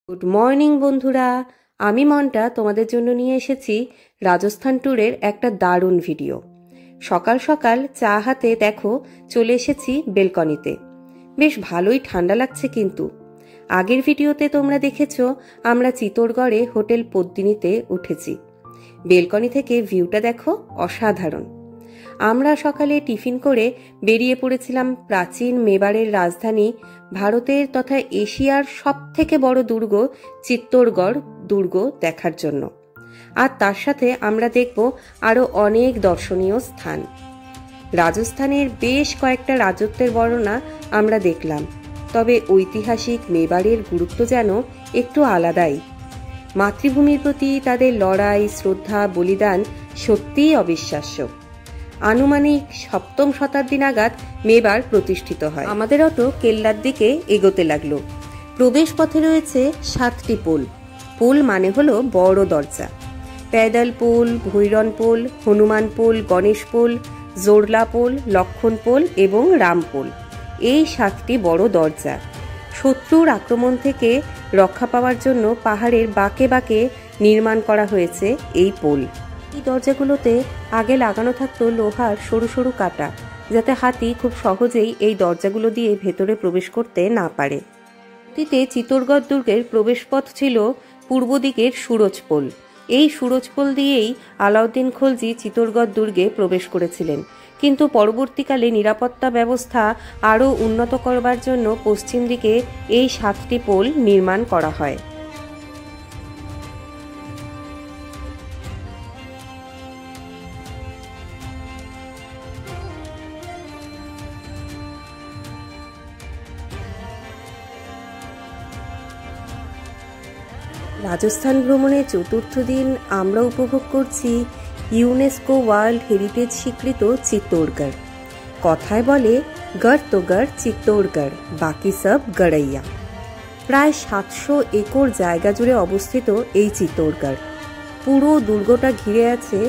Good morning বন্ধুরা, আমি মনটা তোমাদের জন্য নিয়ে এসেছি রাজস্থান ট্যুরের একটা দারুণ ভিডিও। সকাল সকাল চা হাতে দেখো চলে এসেছি বেলকনিতে। বেশ ভালোই ঠান্ডা লাগছে কিন্তু। আগের ভিডিওতে তোমরা দেখেছো আমরা চিতোরগড়ে হোটেল পদ্মিনীতে উঠেছি। বেলকনি থেকে ভিউটা দেখো অসাধারণ। আমরা সকালে টিফিন করে বেরিয়ে পড়েছিলাম প্রাচীন মেবারের রাজধানী, ভারতের তথা এশিয়ার সবথেকে বড় দুর্গ চিত্তোরগড় দুর্গ দেখার জন্য। আর তার সাথে আমরা দেখব আরও অনেক দর্শনীয় স্থান। রাজস্থানের বেশ কয়েকটা রাজত্বের বর্ণনা আমরা দেখলাম, তবে ঐতিহাসিক মেবারের গুরুত্ব যেন একটু আলাদাই। মাতৃভূমির প্রতি তাদের লড়াই, শ্রদ্ধা, বলিদান সত্যিই অবিশ্বাস্য। আনুমানিক 7ম শতাব্দী নাগাদ মেবার প্রতিষ্ঠিত হয়। আমাদের অটো কেল্লার দিকে এগোতে লাগলো। প্রবেশ পথে রয়েছে 7টি পোল। পোল মানে হলো বড় দরজা। প্যাডাল পোল, ভৈরন পোল, হনুমান পোল, গণেশ পোল, জোরলা পোল, লক্ষণ পোল এবং রাম পোল, এই 7টি বড় দরজা। শত্রুর আক্রমণ থেকে রক্ষা পাওয়ার জন্য পাহাড়ের বাঁকে বাঁকে নির্মাণ করা হয়েছে এই পোল। এই দরজাগুলোতে আগে লাগানো থাকতো লোহার সরু সরু কাঁটা, যাতে হাতি খুব সহজেই এই দরজাগুলো দিয়ে ভেতরে প্রবেশ করতে না পারে। অতীতে চিতোরগড় দুর্গের প্রবেশপথ ছিল পূর্ব দিকের সুরজপোল। এই সুরজপোল দিয়েই আলাউদ্দিন খলজি চিতোরগড় দুর্গে প্রবেশ করেছিলেন, কিন্তু পরবর্তীকালে নিরাপত্তা ব্যবস্থা আরও উন্নত করবার জন্য পশ্চিম দিকে এই 7টি পোল নির্মাণ করা হয়। রাজস্থান ভ্রমণের 4র্থ দিন আমরা উপভোগ করছি ইউনেস্কো ওয়ার্ল্ড হেরিটেজ স্বীকৃত চিত্তোরগড়। কথায় বলে গড় তো গড় চিত্তোরগড়, বাকি সব গড়াইয়া। প্রায় 700 একর জায়গা জুড়ে অবস্থিত এই চিত্তোরগড়। পুরো দুর্গটা ঘিরে আছে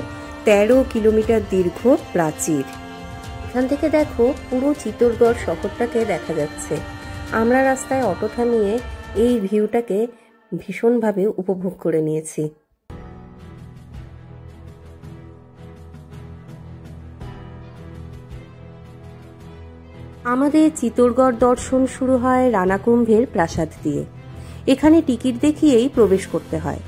13 কিলোমিটার দীর্ঘ প্রাচীর। এখান থেকে দেখো পুরো চিত্তোরগড় শহরটাকে দেখা যাচ্ছে। আমরা রাস্তায় অটো থামিয়ে এই ভিউটাকে ভীষণভাবে উপভোগ করে নিয়েছি। আমাদের চিতোরগড় দর্শন শুরু হয় রানাকুম্ভের প্রাসাদ দিয়ে। এখানে টিকিট দেখিয়েই প্রবেশ করতে হয়।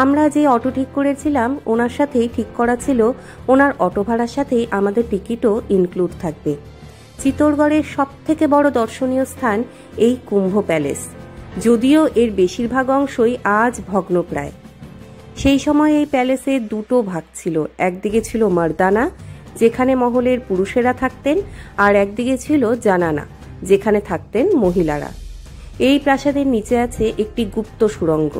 আমরা যে অটো ঠিক করেছিলাম ওনার সাথেই ঠিক করা ছিল ওনার অটো ভাড়ার সাথেই আমাদের টিকিটও ইনক্লুড থাকবে। চিতোরগড়ের সবথেকে বড় দর্শনীয় স্থান এই কুম্ভ প্যালেস, যদিও এর বেশিরভাগ অংশই আজ ভগ্নপ্রায়। সেই সময় এই প্যালেসের 2টো ভাগ ছিল। একদিকে ছিল মর্দানা, যেখানে মহলের পুরুষেরা থাকতেন, আর একদিকে ছিল জানানা, যেখানে থাকতেন মহিলারা। এই প্রাসাদের নিচে আছে একটি গুপ্ত সুড়ঙ্গ।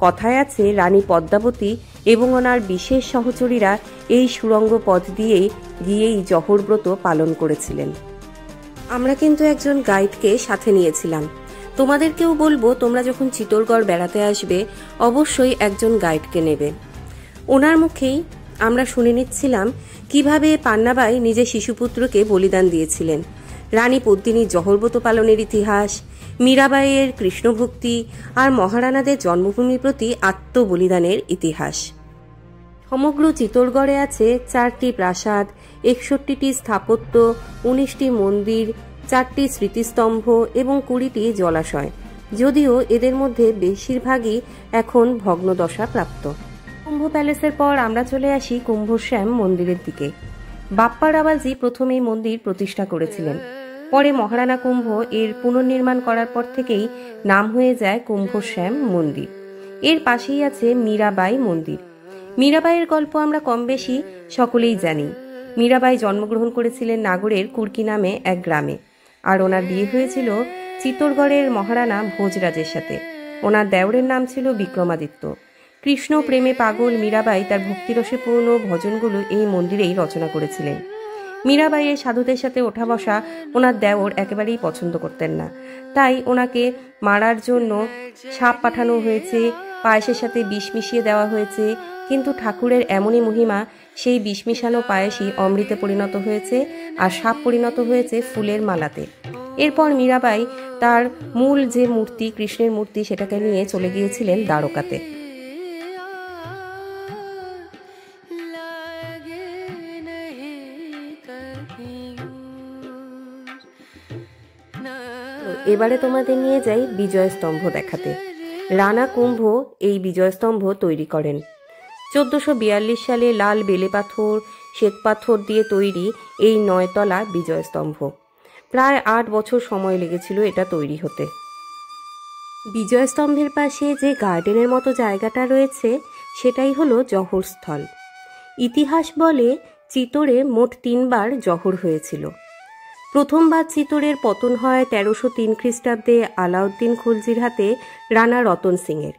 কথায় আছে রানী পদ্মাবতী এবং ওনার বিশেষ সহচরীরা এই সুড়ঙ্গ পথ দিয়ে গিয়েই জহরব্রত পালন করেছিলেন। আমরা কিন্তু একজন গাইডকে সাথে নিয়েছিলাম। তোমাদেরকেও বলবো তোমরা যখন চিতোরগড় বেড়াতে আসবে অবশ্যই একজন গাইডকে নেবে। ওনার মুখেই আমরা শুনে নিচ্ছিলাম কিভাবে পান্নাবাই নিজের শিশুপুত্রকে বলিদান দিয়েছিলেন, রানী পদ্মিনীর জহরব্রত পালনের ইতিহাস, মীরাবাইয়ের কৃষ্ণভক্তি আর মহারানাদের জন্মভূমির প্রতি আত্মবলিদানের ইতিহাস। সমগ্র চিতোরগড়ে আছে 4টি প্রাসাদ, 61টি স্থাপত্য, 19টি মন্দির, 4টি স্মৃতিস্তম্ভ এবং 20টি জলাশয়, যদিও এদের মধ্যে বেশিরভাগই এখন ভগ্নদশা প্রাপ্ত। কুম্ভ প্যালেসের পর আমরা চলে আসি কুম্ভশ্যাম মন্দিরের দিকে। বাপ্পা রাওয়ালজি প্রথম এই মন্দির প্রতিষ্ঠা করেছিলেন। পরে মহারানা কুম্ভ এর পুনর্নির্মাণ করার পর থেকেই নাম হয়ে যায় কুম্ভশ্যাম মন্দির। এর পাশেই আছে মীরাবাই মন্দির। মীরাবাইয়ের গল্প আমরা কম বেশি সকলেই জানি। মীরাবাই জন্মগ্রহণ করেছিলেন নাগরের কুর্কি নামে এক গ্রামে, আর ওনার বিয়ে হয়েছিল চিতোরগড়ের মহারানা ভোজরাজের সাথে। ওনার দেওরের নাম ছিল বিক্রমাদিত্য। কৃষ্ণ প্রেমে পাগল মীরাবাই তার ভক্তিরসে পূর্ণ ভজনগুলো এই মন্দিরেই রচনা করেছিলেন। মীরাবাইয়ের সাধুদের সাথে ওঠা বসা ওনার দেওর একেবারেই পছন্দ করতেন না, তাই ওনাকে মারার জন্য সাপ পাঠানো হয়েছে, পায়েসের সাথে বিষ মিশিয়ে দেওয়া হয়েছে। কিন্তু ঠাকুরের এমনই মহিমা, সেই বিষ মিশানো পায়েসই অমৃতে পরিণত হয়েছে আর সাপ পরিণত হয়েছে ফুলের মালাতে। এরপর মীরাবাই তার মূল যে মূর্তি, কৃষ্ণের মূর্তি, সেটাকে নিয়ে চলে গিয়েছিলেন দ্বারকাতে। এবারে তোমাদের নিয়ে যাই বিজয়স্তম্ভ দেখাতে। রানা কুম্ভ এই বিজয়স্তম্ভ তৈরি করেন। 1442 সালে লাল বেলে পাথর, শ্বেত পাথর দিয়ে তৈরি এই 9 তলা বিজয়স্তম্ভ। প্রায় 8 বছর সময় লেগেছিল এটা তৈরি হতে। বিজয়স্তম্ভের পাশে যে গার্ডেনের মতো জায়গাটা রয়েছে সেটাই হলো জহর স্থল। ইতিহাস বলে চিতোরে মোট 3 বার জহর হয়েছিল। প্রথমবার চিতোরের পতন হয় 1303 খ্রিস্টাব্দে আলাউদ্দিন খলজির হাতে রানা রতন সিংয়ের।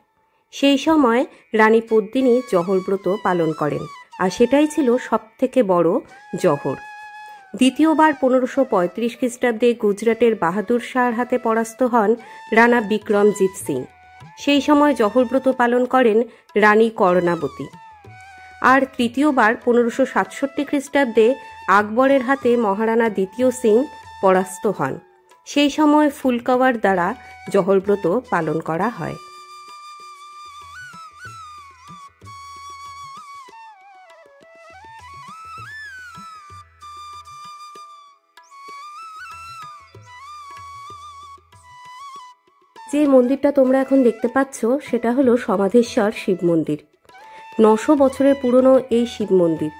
সেই সময় রানী পদ্মিনী জহরব্রত পালন করেন, আর সেটাই ছিল সবথেকে বড় জহর। দ্বিতীয়বার 1535 খ্রিস্টাব্দে গুজরাটের বাহাদুর শাহর হাতে পরাস্ত হন রানা বিক্রমজিৎ সিং। সেই সময় জহরব্রত পালন করেন রানী কর্ণাবতী। আর তৃতীয়বার 1567 খ্রিস্টাব্দে আকবরের হাতে মহারানা দ্বিতীয় সিং পরাস্ত হন। সেই সময় ফুলকাওয়ার দ্বারা জহরব্রত পালন করা হয়। যে মন্দিরটা তোমরা এখন দেখতে পাচ্ছ সেটা হলো সমাধেশ্বর শিব মন্দির। 900 বছরের পুরনো এই শিব মন্দির।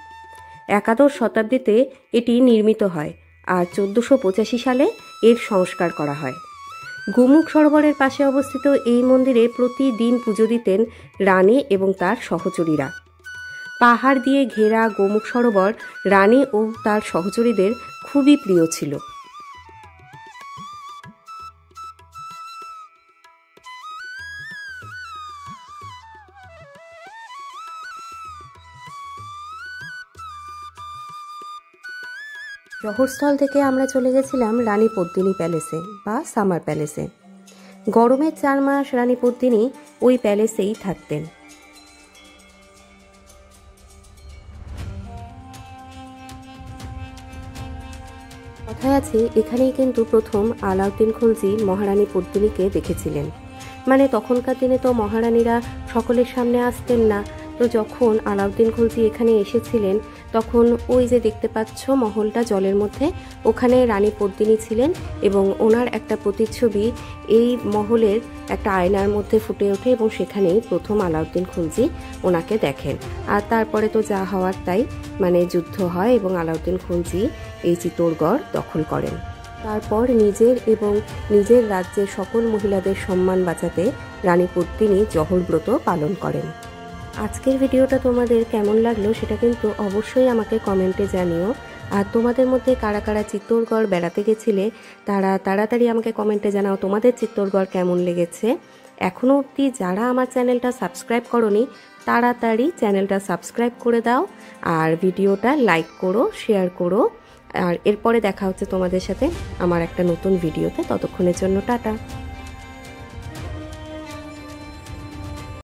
11 শতাব্দীতে এটি নির্মিত হয়, আর 1485 সালে এর সংস্কার করা হয়। গোমুখ সরোবরের পাশে অবস্থিত এই মন্দিরে প্রতিদিন পুজো দিতেন রানী এবং তার সহচরীরা। পাহাড় দিয়ে ঘেরা গোমুখ সরোবর রানী ও তার সহচরীদের খুবই প্রিয় ছিল। জহরস্থল থেকে আমরা চলে গেছিলাম রানী পদ্মিনী প্যালেসে বা সামার প্যালেসে। গরমের 4 মাস রানী পদ্মিনী ওই প্যালেসেই থাকতেন। কথায় আছে এখানেই কিন্তু প্রথম আলাউদ্দিন খলজি মহারানী পদ্মিনীকে দেখেছিলেন। মানে তখনকার দিনে তো মহারানীরা সকলের সামনে আসতেন না, তো যখন আলাউদ্দিন খলজি এখানে এসেছিলেন তখন ওই যে দেখতে পাচ্ছ মহলটা জলের মধ্যে, ওখানে রানী পদ্মিনী ছিলেন এবং ওনার একটা প্রতিচ্ছবি এই মহলের একটা আয়নার মধ্যে ফুটে ওঠে এবং সেখানেই প্রথম আলাউদ্দিন খলজি ওনাকে দেখেন। আর তারপরে তো যা হওয়ার তাই, মানে যুদ্ধ হয় এবং আলাউদ্দিন খলজি এই চিত্তোরগড় দখল করেন। তারপর নিজের এবং নিজের রাজ্যের সকল মহিলাদের সম্মান বাঁচাতে রানী পদ্মিনী জহরব্রত পালন করেন। আজকের ভিডিওটা তোমাদের কেমন লাগলো সেটা কিন্তু অবশ্যই আমাকে কমেন্টে জানিও। আর তোমাদের মধ্যে কারা কারা চিত্তোরগড় বেড়াতে গেছিলে তারা তাড়াতাড়ি আমাকে কমেন্টে জানাও তোমাদের চিত্তোরগড় কেমন লেগেছে। এখনও অবধি যারা আমার চ্যানেলটা সাবস্ক্রাইব করোনি তাড়াতাড়ি চ্যানেলটা সাবস্ক্রাইব করে দাও, আর ভিডিওটা লাইক করো, শেয়ার করো। আর এরপরে দেখা হচ্ছে তোমাদের সাথে আমার একটা নতুন ভিডিওতে। ততক্ষণের জন্য টাটা।